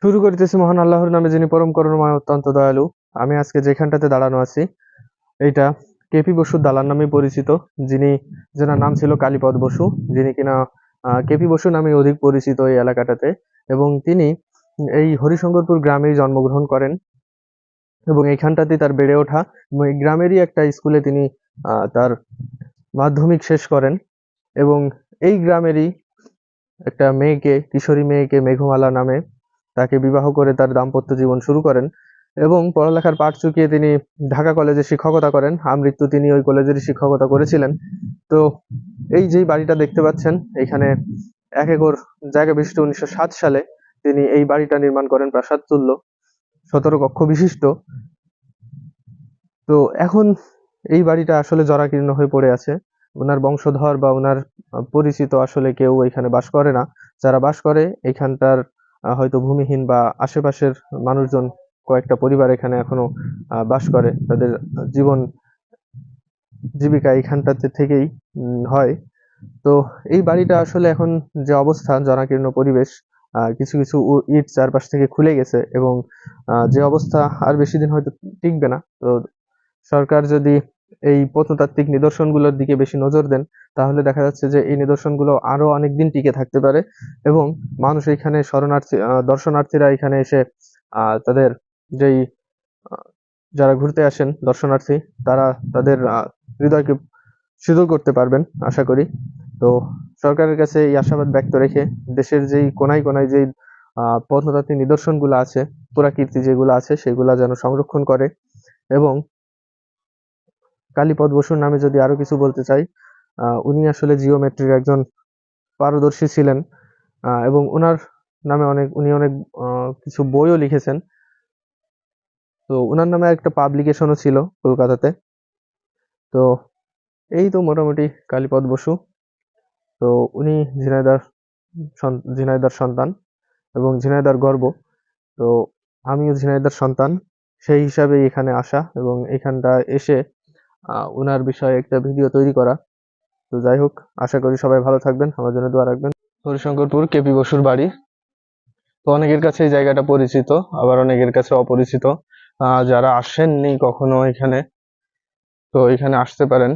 শুরু করিতেছি মহান আল্লাহর নামে, যিনি পরম করুণাময় অত্যন্ত দয়ালু। আমি আজকে যেখানটাতে দাঁড়ানো আছি, এইটা কেপি বসুর দালান নামে পরিচিত। যিনি যেনার নাম ছিল কালীপদ বসু, যিনি কিনা কেপি বসু নামে অধিক পরিচিত এই এলাকাটাতে। এবং তিনি এই হরিশঙ্করপুর গ্রামেই জন্মগ্রহণ করেন এবং এইখানটাতেই তার বেড়ে ওঠা। এবং এই গ্রামেরই একটা স্কুলে তিনি তার মাধ্যমিক শেষ করেন এবং এই গ্রামেরই একটা মেয়েকে, কিশোরী মেয়েকে মেঘমালা নামে, তাকে বিবাহ করে তার দাম্পত্য জীবন শুরু করেন এবং পড়ালেখার পাট চুকিয়ে তিনি ঢাকা কলেজে শিক্ষকতা করেন। আমৃত্যু তিনি ওই কলেজেরই শিক্ষকতা করেছিলেন। তো এই যেই বাড়িটা দেখতে পাচ্ছেন, এখানে 1 একর জায়গা বিশিষ্ট 1907 সালে তিনি এই বাড়িটা নির্মাণ করেন, প্রাসাদ তুল্য 17 কক্ষ বিশিষ্ট। তো এখন এই বাড়িটা আসলে জরাকীর্ণ হয়ে পড়ে আছে। ওনার বংশধর বা ওনার পরিচিত আসলে কেউ এখানে বাস করে না। যারা বাস করে এখানটার হয়তো ভূমিহীন বা আশেপাশের মানুষজন, কয়েকটা পরিবার এখানে এখনো বাস করে। তাদের জীবন জীবিকা এইখানটাতে থেকেই হয়। তো এই বাড়িটা আসলে এখন যে অবস্থা, জনাকীর্ণ পরিবেশ, কিছু কিছু ইট চারপাশ থেকে খুলে গেছে এবং যে অবস্থা আর বেশি দিন হয়তো টিকবে না। তো সরকার যদি এই প্রত্নতাত্ত্বিক নিদর্শনগুলোর দিকে বেশি নজর দেন, তাহলে দেখা যাচ্ছে যে এই নিদর্শনগুলো আরো অনেকদিন টিকে থাকতে পারে এবং মানুষ এখানে শরণার্থী, দর্শনার্থীরা এখানে এসে তাদের যেই আহ, যারা ঘুরতে আসেন দর্শনার্থী, তারা তাদের হৃদয়কে শীতল করতে পারবেন আশা করি। তো সরকারের কাছে এই আশাবাদ ব্যক্ত রেখে দেশের যেই কোনায় কোনায় যেই প্রত্নতাত্ত্বিক নিদর্শনগুলো আছে, পুরাকীর্তি যেগুলো আছে, সেগুলা যেন সংরক্ষণ করে। এবং কালীপদ বসুর নামে যদি আরো কিছু বলতে চাই, উনি আসলে জিওমেট্রির একজন পারদর্শী ছিলেন এবং উনার নামে উনি অনেক কিছু বইও লিখেছেন। তো উনার নামে একটা পাবলিকেশনও ছিল কলকাতাতে। তো এই তো মোটামুটি কালীপদ বসু। তো উনি ঝিনাইদার সন্তান এবং ঝিনাইদার গর্ব। তো আমিও ঝিনাইদার সন্তান, সেই হিসাবে এখানে আসা এবং এখানটা এসে উনার বিষয়ে একটা ভিডিও তৈরি করা। তো যাই হোক, আশা করি সবাই ভালো থাকবেন, আমার জন্য দোয়া রাখবেন। হরিশঙ্করপুর কেপি বসুর বাড়ি। তো অনেকের কাছে এই জায়গাটা পরিচিত, আবার অনেকের কাছে অপরিচিত। যারা আসেননি কখনো এখানে, তো এখানে আসতে পারেন।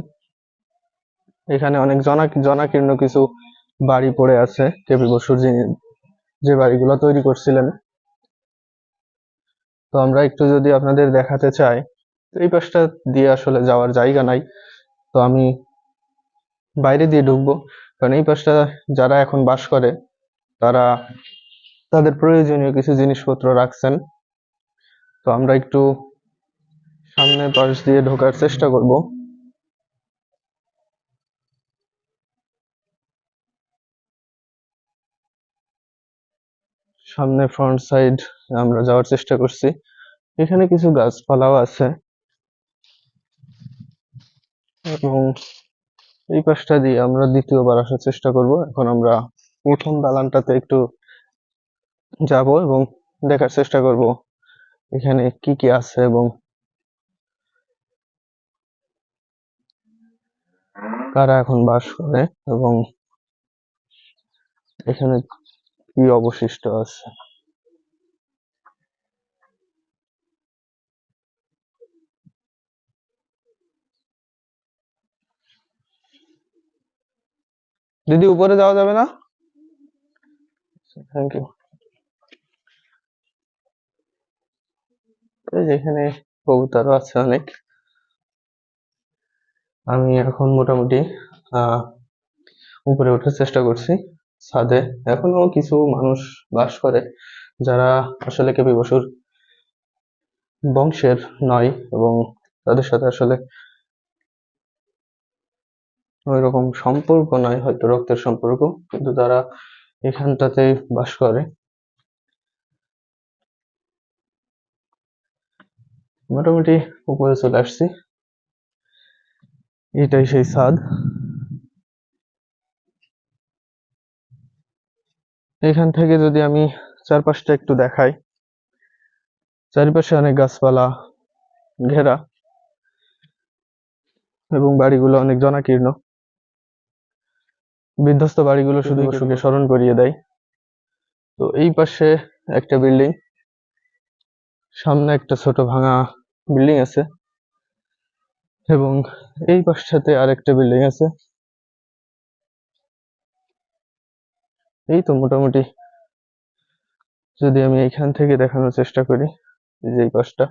এখানে অনেক জনাকীর্ণ কিছু বাড়ি পড়ে আছে কেপি বসুর, যিনি যে বাড়িগুলো তৈরি করছিলেন। তো আমরা একটু যদি আপনাদের দেখাতে চাই, এই পাশটা দিয়ে আসলে যাওয়ার জায়গা নাই, তো আমি বাইরে দিয়ে ঢুকবো, কারণ এই পাশটা যারা এখন বাস করে তারা তাদের প্রয়োজনীয় কিছু জিনিসপত্র রাখছেন। তো আমরা একটু সামনের পাশ দিয়ে ঢোকার চেষ্টা করব। সামনে ফ্রন্ট সাইড আমরা যাওয়ার চেষ্টা করছি। এখানে কিছু গাছপালাও আছে এবং এই পাশটা দিয়ে আমরা দ্বিতীয়বার আসার চেষ্টা করব। এখন আমরা প্রথম দালানটাতে একটু যাব এবং দেখার চেষ্টা করব এখানে কি কি আছে এবং কারা এখন বাস করে এবং এখানে কি অবশিষ্ট আছে। দিদি, উপরে যাওয়া যাবে না? Thank you. এখানে কবুতরও আছে অনেক। আমি এখন মোটামুটি আহ উপরে ওঠার চেষ্টা করছি ছাদে। এখনো কিছু মানুষ বাস করে যারা আসলে কেপি বসুর বংশের নয় এবং তাদের সাথে আসলে ওই রকম সম্পর্ক নয়, হয়তো রক্তের সম্পর্ক, কিন্তু তারা এখানটাতে বাস করে। মোটামুটি উপরে চলে আসছি, এটাই সেই ছাদ। এখান থেকে যদি আমি চারপাশটা একটু দেখাই, চারিপাশে অনেক গাছপালা ঘেরা এবং বাড়িগুলো অনেক জনাকীর্ণ। বিধ্বস্ত বাড়িগুলো শুধু বসুকে স্মরণ করিয়ে দেয়। তো এই পাশে একটা বিল্ডিং, সামনে একটা ছোট ভাঙা বিল্ডিং আছে, এবং এই পাশটাতে আরেকটা বিল্ডিং আছে। এই তো মোটামুটি, যদি আমি এইখান থেকে দেখানোর চেষ্টা করি, যে এই পাশটা